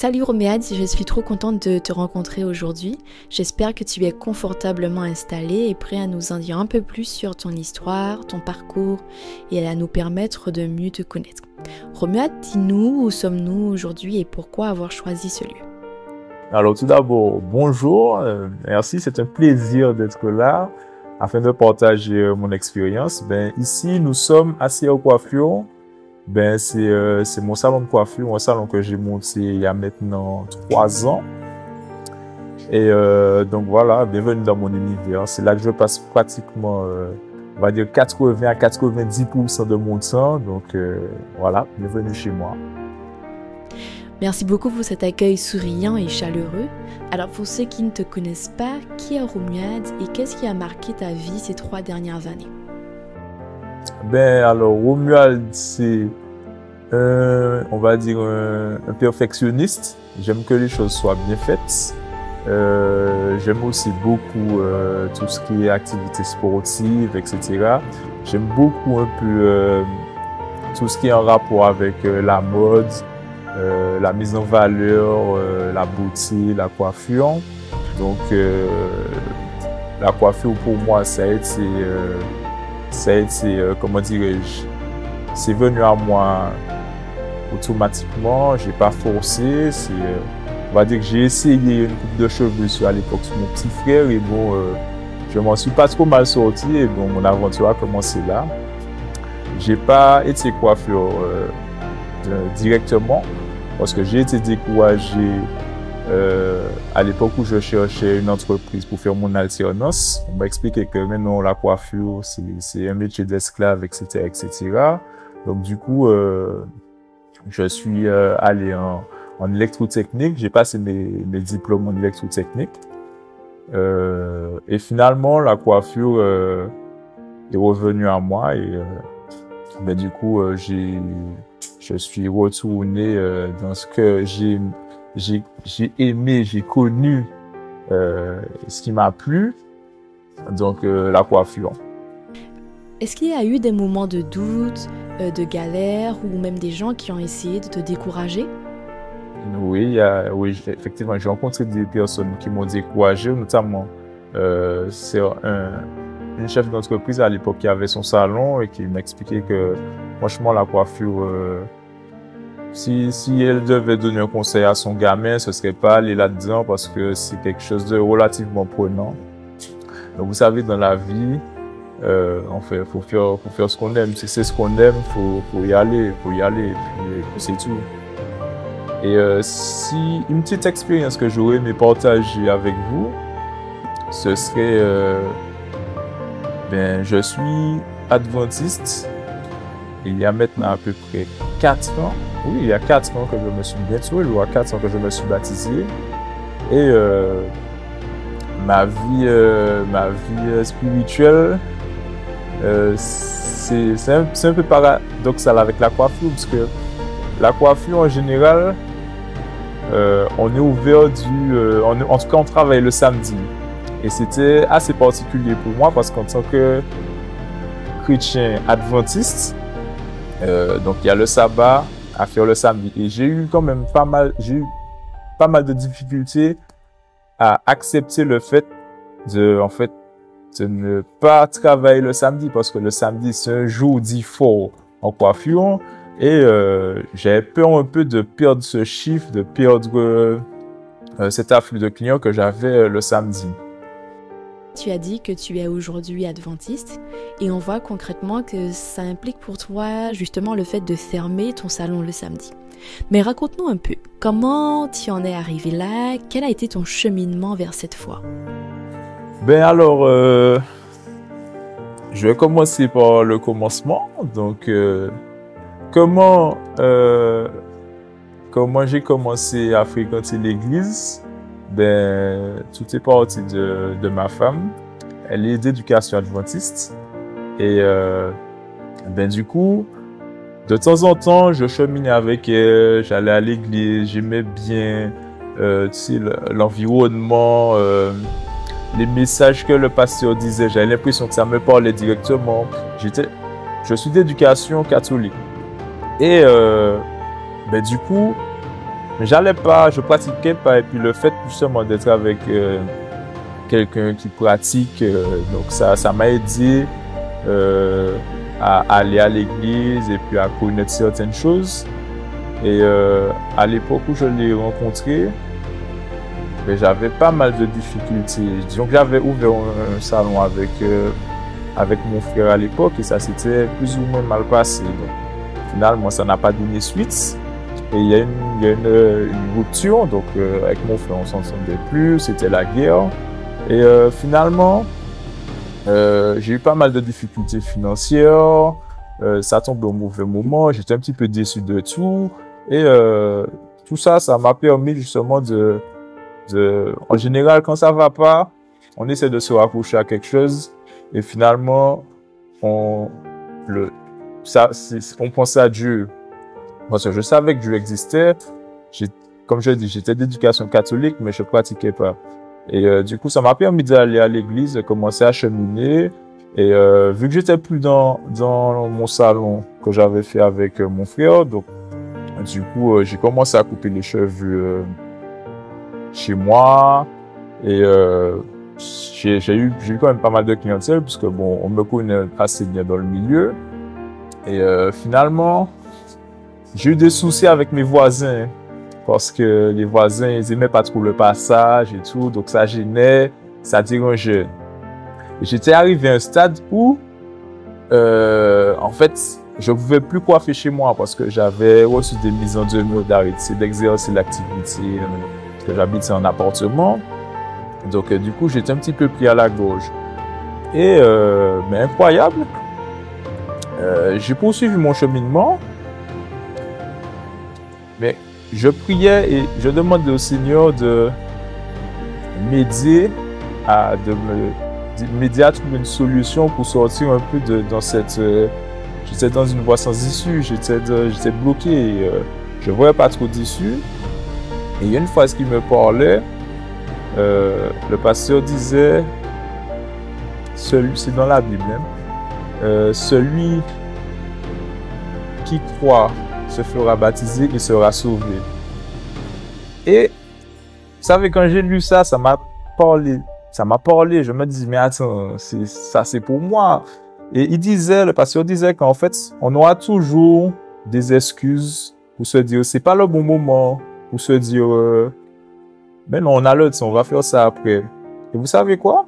Salut Roméade, je suis trop contente de te rencontrer aujourd'hui. J'espère que tu es confortablement installé et prêt à nous en dire un peu plus sur ton histoire, ton parcours et à nous permettre de mieux te connaître. Roméade, dis-nous où sommes-nous aujourd'hui et pourquoi avoir choisi ce lieu? Alors tout d'abord, bonjour, merci, c'est un plaisir d'être là afin de partager mon expérience. Ici, nous sommes à Sierre Coiffure. C'est mon salon de coiffure, un salon que j'ai monté il y a maintenant 3 ans. Et donc voilà, bienvenue dans mon univers. C'est là que je passe pratiquement, on va dire 80 à 90% de mon temps. Donc voilà, bienvenue chez moi. Merci beaucoup pour cet accueil souriant et chaleureux. Alors pour ceux qui ne te connaissent pas, qui est Romuald et qu'est-ce qui a marqué ta vie ces 3 dernières années? Alors Romuald, c'est on va dire un perfectionniste. J'aime que les choses soient bien faites. J'aime aussi beaucoup tout ce qui est activités sportives, etc. J'aime beaucoup un peu tout ce qui est en rapport avec la mode, la mise en valeur, la beauté, la coiffure. Donc la coiffure pour moi, ça a été comment dirais-je, c'est venu à moi automatiquement, j'ai pas forcé, on va dire que j'ai essayé une coupe de cheveux à l'époque sur mon petit frère et bon, je m'en suis pas trop mal sorti et bon, mon aventure a commencé là. J'ai pas été coiffeur directement parce que j'ai été découragé à l'époque où je cherchais une entreprise pour faire mon alternance. On m'a expliqué que maintenant la coiffure, c'est un métier d'esclave, etc., etc. Donc du coup, je suis allé en électrotechnique. J'ai passé mes diplômes en électrotechnique. Et finalement, la coiffure est revenue à moi et du coup, je suis retourné dans ce que j'ai aimé, j'ai connu ce qui m'a plu, donc la coiffure. Est-ce qu'il y a eu des moments de doute, de galère ou même des gens qui ont essayé de te décourager? Oui, oui, effectivement, j'ai rencontré des personnes qui m'ont découragé, notamment c'est une chef d'entreprise à l'époque qui avait son salon et qui m'expliquait que franchement la coiffure, si elle devait donner un conseil à son gamin, ce serait pas aller là-dedans parce que c'est quelque chose de relativement prenant. Donc vous savez, dans la vie, faut faire ce qu'on aime. Si c'est ce qu'on aime, faut y aller, et puis c'est tout. Et si une petite expérience que j'aurais aimé partager avec vous, ce serait, je suis adventiste. Il y a maintenant à peu près 4 ans. Oui, il y a 4 ans que je me suis bientôt, il y a 4 ans que je me suis baptisé. Et ma vie spirituelle, c'est un peu paradoxal avec la coiffure, parce que la coiffure en général, on est ouvert en tout cas on travaille le samedi. Et c'était assez particulier pour moi parce qu'en tant que chrétien adventiste, donc il y a le sabbat à faire le samedi. Et j'ai eu pas mal de difficultés à accepter le fait de ne pas travailler le samedi parce que le samedi c'est un jour dit fort en coiffure et j'avais peur un peu de perdre ce chiffre, de perdre cet afflux de clients que j'avais le samedi. Tu as dit que tu es aujourd'hui adventiste et on voit concrètement que ça implique pour toi justement le fait de fermer ton salon le samedi. Mais raconte-nous un peu, comment tu en es arrivé là? Quel a été ton cheminement vers cette foi? Alors, je vais commencer par le commencement. Donc, comment j'ai commencé à fréquenter l'église? Tout est parti de ma femme. Elle est d'éducation adventiste. Et du coup, de temps en temps, je cheminais avec elle, j'allais à l'église, j'aimais bien l'environnement, les messages que le pasteur disait. J'avais l'impression que ça me parlait directement. Je suis d'éducation catholique. Et du coup, Mais j'allais pas, je pratiquais pas. Et puis le fait justement d'être avec quelqu'un qui pratique, donc ça m'a aidé à aller à l'église et puis à connaître certaines choses. Et à l'époque où je l'ai rencontré, ben, j'avais pas mal de difficultés. Disons que j'avais ouvert un salon avec mon frère à l'époque et ça s'était plus ou moins mal passé. Donc, finalement, ça n'a pas donné suite. Et il y a une rupture. Donc, avec mon frère, on s'entendait plus. C'était la guerre. Et finalement, j'ai eu pas mal de difficultés financières. Ça tombait au mauvais moment. J'étais un petit peu déçu de tout. Et tout ça, ça m'a permis justement en général, quand ça va pas, on essaie de se raccrocher à quelque chose. Et finalement, on pensait à Dieu. Parce que je savais que Dieu existait. Comme je dis, j'étais d'éducation catholique, mais je pratiquais pas. Et du coup, ça m'a permis d'aller à l'église, de commencer à cheminer. Et vu que j'étais plus dans mon salon que j'avais fait avec mon frère, donc du coup, j'ai commencé à couper les cheveux chez moi. Et j'ai eu quand même pas mal de clientèle, puisque bon, on me connaît assez bien dans le milieu. Et finalement, j'ai eu des soucis avec mes voisins. Parce que les voisins, ils aimaient pas trop le passage et tout. Donc ça gênait, ça dérangeait. Et j'étais arrivé à un stade où, en fait, je pouvais plus coiffer chez moi parce que j'avais reçu des mises en demeure d'arrêter d'exercer l'activité, parce que j'habitais en appartement. Donc du coup, j'étais un petit peu pris à la gorge. Et, mais incroyable, j'ai poursuivi mon cheminement. Mais je priais et je demandais au Seigneur de m'aider à trouver une solution pour sortir un peu dans cette... j'étais dans une voie sans issue, j'étais bloqué, je ne voyais pas trop d'issue. Et il y a une phrase qui me parlait, le pasteur disait, c'est dans la Bible, hein, celui qui croit se fera baptiser et sera sauvé. Et vous savez, quand j'ai lu ça, ça m'a parlé. Je me dis, mais attends, ça c'est pour moi. Et le pasteur disait qu'en fait, on aura toujours des excuses pour se dire, c'est pas le bon moment, pour se dire, mais non, on a le temps, on va faire ça après. Et vous savez quoi?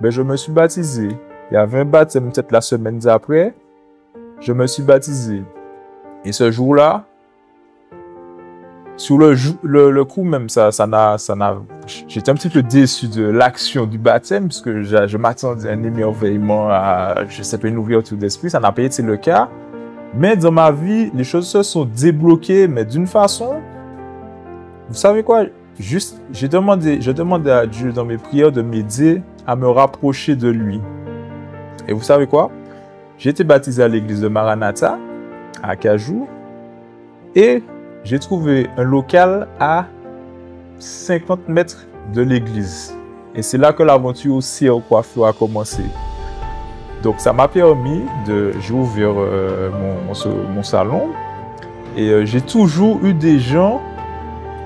Ben, je me suis baptisé. Il y avait un baptême peut-être la semaine d'après. Je me suis baptisé. Et ce jour-là, sur le coup même, j'étais un petit peu déçu de l'action du baptême, parce que je m'attendais à un émerveillement, à, je sais pas, une ouverture d'esprit. Ça n'a pas été le cas. Mais dans ma vie, les choses se sont débloquées, mais d'une façon, vous savez quoi? Juste, je demandais à Dieu dans mes prières de m'aider à me rapprocher de lui. Et vous savez quoi? J'ai été baptisé à l'église de Maranatha, à Acajou, et j'ai trouvé un local à 50 mètres de l'église. Et c'est là que l'aventure aussi en coiffure a commencé. Donc ça m'a permis j'ai ouvert mon salon, et j'ai toujours eu des gens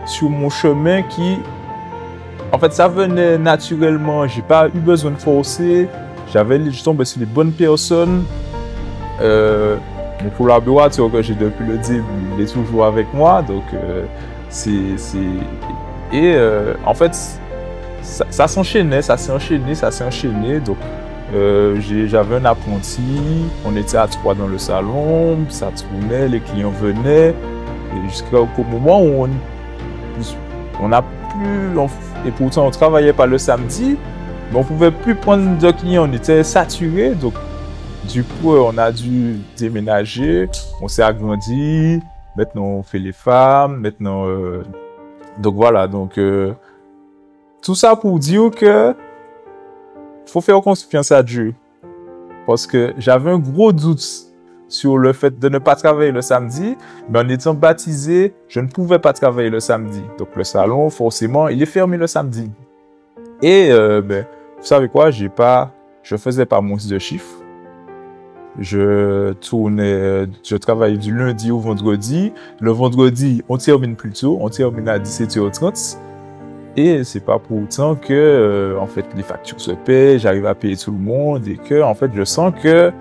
sur mon chemin qui, en fait, ça venait naturellement. J'ai pas eu besoin de forcer. Je tombais sur les bonnes personnes. Mon collaborateur que j'ai depuis le début, il est toujours avec moi. Donc, en fait, ça s'enchaînait. Donc, j'avais un apprenti. On était à 3 dans le salon. Ça tournait, les clients venaient. Et jusqu'au moment où on n'a plus... Et pourtant, on travaillait pas le samedi. Mais on pouvait plus prendre de clients. On était saturé. Donc, du coup, on a dû déménager, on s'est agrandi, maintenant on fait les femmes, maintenant... Donc voilà, donc tout ça pour dire que faut faire confiance à Dieu. Parce que j'avais un gros doute sur le fait de ne pas travailler le samedi, mais en étant baptisé, je ne pouvais pas travailler le samedi. Donc le salon, forcément, il est fermé le samedi. Et vous savez quoi, je faisais pas moins de chiffres. Je travaille du lundi au vendredi. Le vendredi, on termine plus tôt, on termine à 17h30. Et c'est pas pour autant que, en fait, les factures se paient, j'arrive à payer tout le monde et que, en fait, je sens que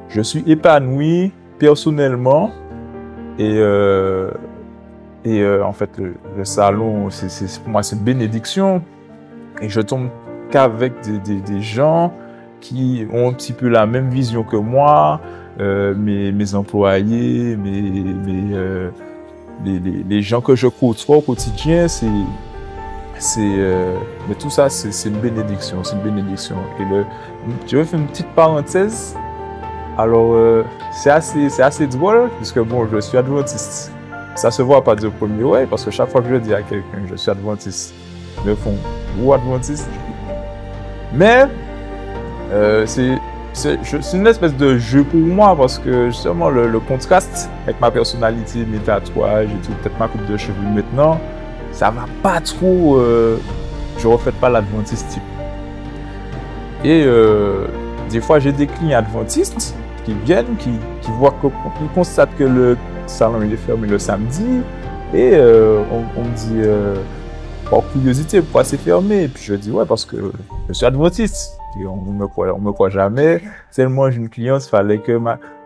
je suis épanoui personnellement. Et en fait, le salon, pour moi, c'est une bénédiction. Et je tombe qu'avec des gens qui ont un petit peu la même vision que moi, mes employés, les gens que je côtoie au quotidien, mais tout ça, c'est une bénédiction, c'est une bénédiction. Et je vais faire une petite parenthèse. Alors, c'est assez drôle, puisque bon, je suis adventiste. Ça se voit pas du premier ouais, parce que chaque fois que je dis à quelqu'un que je suis adventiste, ils me font ou adventiste. Mais c'est une espèce de jeu pour moi parce que justement le contraste avec ma personnalité, mes tatouages et tout, peut-être ma coupe de cheveux maintenant, ça va pas trop. Je reflète pas l'adventiste type. Et des fois j'ai des clients adventistes qui viennent, qui voient qui constatent que le salon il est fermé le samedi et on me dit par curiosité pourquoi c'est fermé, et puis je dis ouais parce que je suis adventiste. Et on me croit jamais. Tellement j'ai une cliente, fallait que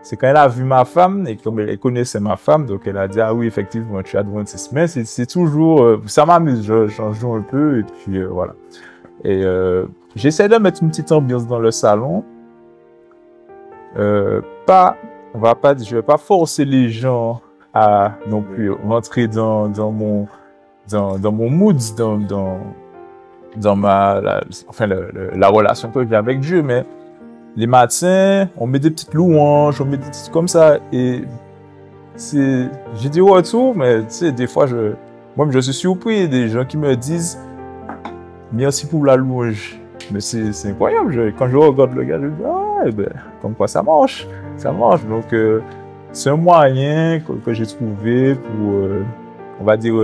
c'est quand elle a vu ma femme et comme elle connaissait ma femme, donc elle a dit ah oui effectivement je suis adventiste. Mais c'est toujours ça m'amuse, j'en joue un peu et puis voilà. Et j'essaie de mettre une petite ambiance dans le salon. Je vais pas forcer les gens à non plus rentrer dans mon mood, dans la relation que j'ai avec Dieu, mais les matins, on met des petites louanges, on met des petites comme ça, et j'ai des retours, mais tu sais, des fois, moi, je suis surpris des gens qui me disent merci pour la louange. Mais c'est incroyable, quand je regarde le gars, je me dis ah, ben, comme quoi ça marche. Donc, c'est un moyen que j'ai trouvé pour, on va dire,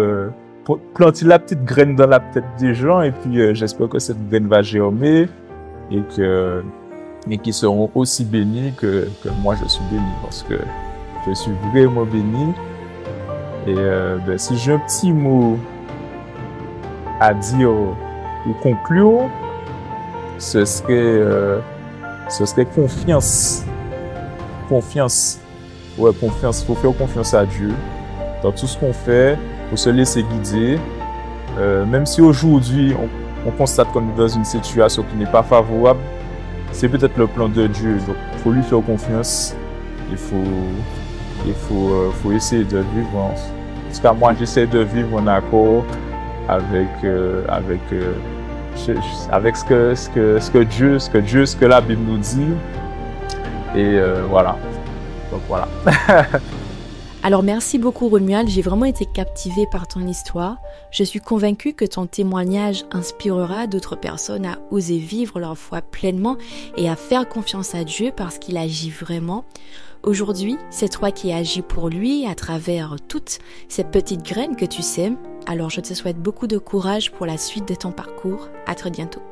pour planter la petite graine dans la tête des gens, et puis j'espère que cette graine va germer et qu'ils seront aussi bénis que moi je suis béni, parce que je suis vraiment béni. Et ben, si j'ai un petit mot à dire ou conclure, ce serait confiance. Ouais, confiance. Faut faire confiance à Dieu dans tout ce qu'on fait. Faut se laisser guider. Même si aujourd'hui on constate qu'on est dans une situation qui n'est pas favorable, c'est peut-être le plan de Dieu. Donc, faut lui faire confiance. Il faut essayer de vivre. En tout cas, moi, j'essaie de vivre en accord avec ce que la Bible nous dit. Et voilà. Donc voilà. Alors merci beaucoup Romuald, j'ai vraiment été captivée par ton histoire. Je suis convaincue que ton témoignage inspirera d'autres personnes à oser vivre leur foi pleinement et à faire confiance à Dieu parce qu'il agit vraiment. Aujourd'hui, c'est toi qui agis pour lui à travers toutes ces petites graines que tu sèmes. Alors je te souhaite beaucoup de courage pour la suite de ton parcours. À très bientôt.